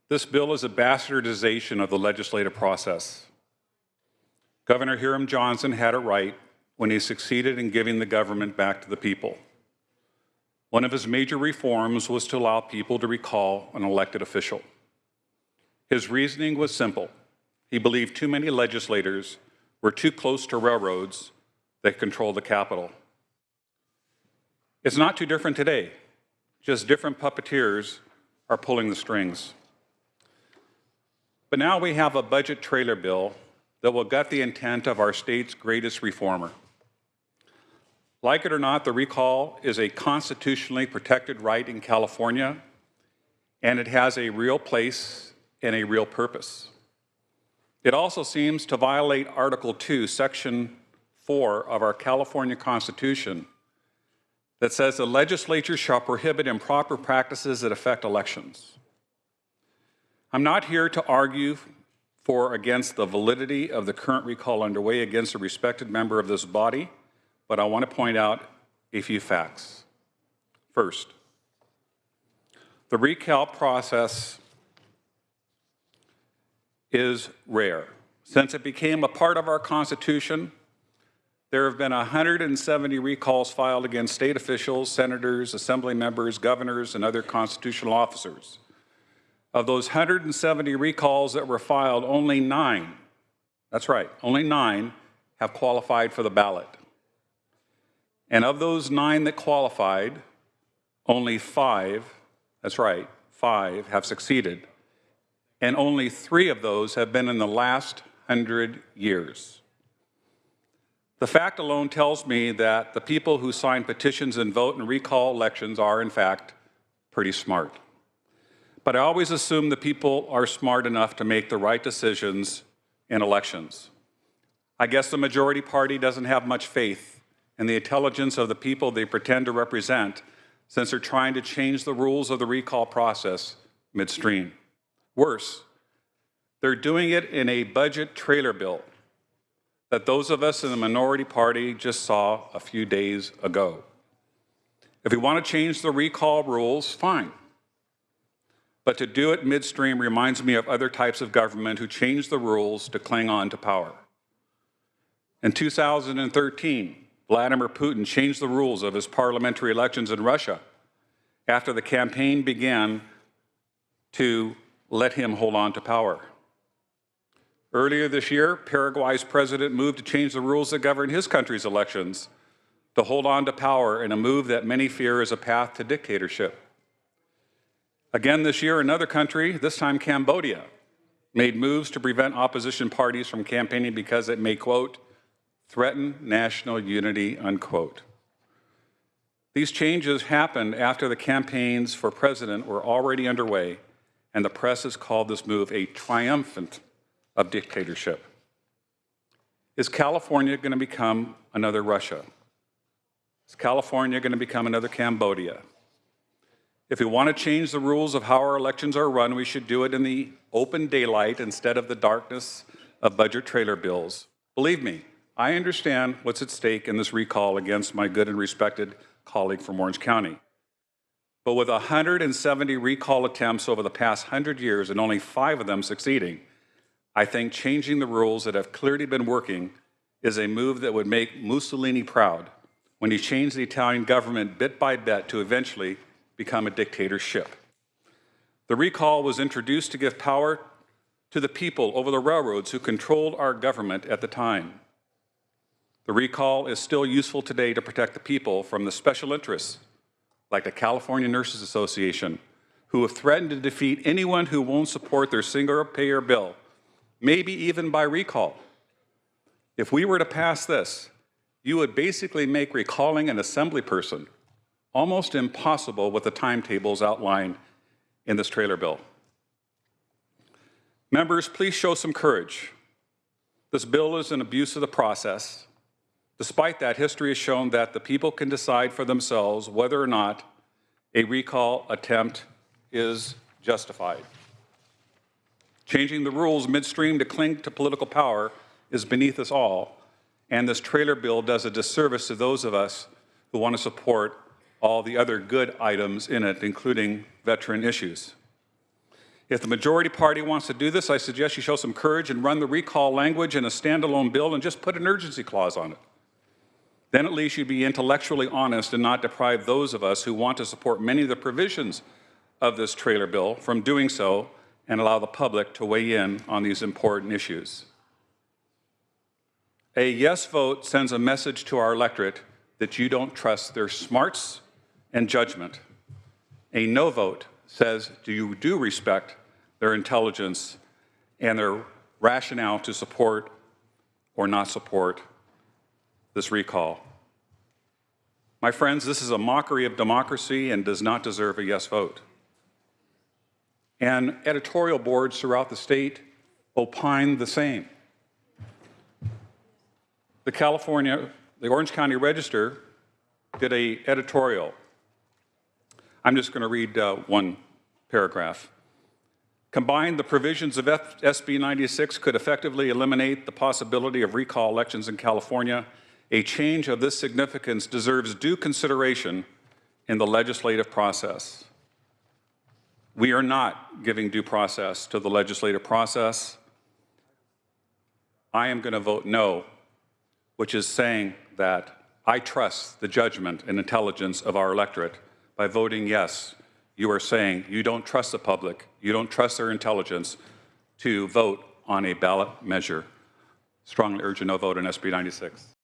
This bill is a bastardization of the legislative process. Governor Hiram Johnson had it right when he succeeded in giving the government back to the people. One of his major reforms was to allow people to recall an elected official. His reasoning was simple. He believed too many legislators were too close to railroads that control the Capitol. It's not too different today, just different puppeteers are pulling the strings. But now we have a budget trailer bill that will gut the intent of our state's greatest reformer. Like it or not, the recall is a constitutionally protected right in California, and it has a real place and a real purpose. It also seems to violate Article 2, Section 4 of our California Constitution that says the legislature shall prohibit improper practices that affect elections. I'm not here to argue for or against the validity of the current recall underway against a respected member of this body, but I want to point out a few facts. First, the recall process is rare. Since it became a part of our Constitution, there have been 170 recalls filed against state officials, senators, assembly members, governors, and other constitutional officers. Of those 170 recalls that were filed, only 9, that's right, only 9 have qualified for the ballot. And of those 9 that qualified, only 5, that's right, 5 have succeeded. And only 3 of those have been in the last 100 years. The fact alone tells me that the people who sign petitions and vote in recall elections are, in fact, pretty smart. But I always assume the people are smart enough to make the right decisions in elections. I guess the majority party doesn't have much faith in the intelligence of the people they pretend to represent, since they're trying to change the rules of the recall process midstream. Worse, they're doing it in a budget trailer bill that those of us in the minority party just saw a few days ago. If we want to change the recall rules, fine. But to do it midstream reminds me of other types of government who changed the rules to cling on to power. In 2013, Vladimir Putin changed the rules of his parliamentary elections in Russia after the campaign began to let him hold on to power. Earlier this year, Paraguay's president moved to change the rules that govern his country's elections to hold on to power in a move that many fear is a path to dictatorship. Again this year, another country, this time Cambodia, made moves to prevent opposition parties from campaigning because it may, quote, threaten national unity, unquote. These changes happened after the campaigns for president were already underway, and the press has called this move a triumphant of dictatorship. Is California going to become another Russia? Is California going to become another Cambodia? If we want to change the rules of how our elections are run, we should do it in the open daylight instead of the darkness of budget trailer bills. Believe me, I understand what's at stake in this recall against my good and respected colleague from Orange County. But with 170 recall attempts over the past 100 years and only 5 of them succeeding, I think changing the rules that have clearly been working is a move that would make Mussolini proud when he changed the Italian government bit by bit to eventually become a dictatorship. The recall was introduced to give power to the people over the railroads who controlled our government at the time. The recall is still useful today to protect the people from the special interests, like the California Nurses Association, who have threatened to defeat anyone who won't support their single-payer bill, maybe even by recall. If we were to pass this, you would basically make recalling an assembly person almost impossible with the timetables outlined in this trailer bill. Members, please show some courage. This bill is an abuse of the process. Despite that, history has shown that the people can decide for themselves whether or not a recall attempt is justified. Changing the rules midstream to cling to political power is beneath us all, and this trailer bill does a disservice to those of us who want to support all the other good items in it, including veteran issues. If the majority party wants to do this, I suggest you show some courage and run the recall language in a standalone bill and just put an urgency clause on it. Then at least you'd be intellectually honest and not deprive those of us who want to support many of the provisions of this trailer bill from doing so and allow the public to weigh in on these important issues. A yes vote sends a message to our electorate that you don't trust their smarts and judgment. A no vote says you do respect their intelligence and their rationale to support or not support this recall. My friends, this is a mockery of democracy and does not deserve a yes vote. And editorial boards throughout the state opine the same. The Orange County Register did an editorial. I'm just going to read one paragraph. Combined, the provisions of SB 96 could effectively eliminate the possibility of recall elections in California. A change of this significance deserves due consideration in the legislative process. We are not giving due process to the legislative process. I am going to vote no, which is saying that I trust the judgment and intelligence of our electorate. By voting yes, you are saying you don't trust the public, you don't trust their intelligence to vote on a ballot measure. Strongly urge a no vote on SB 96.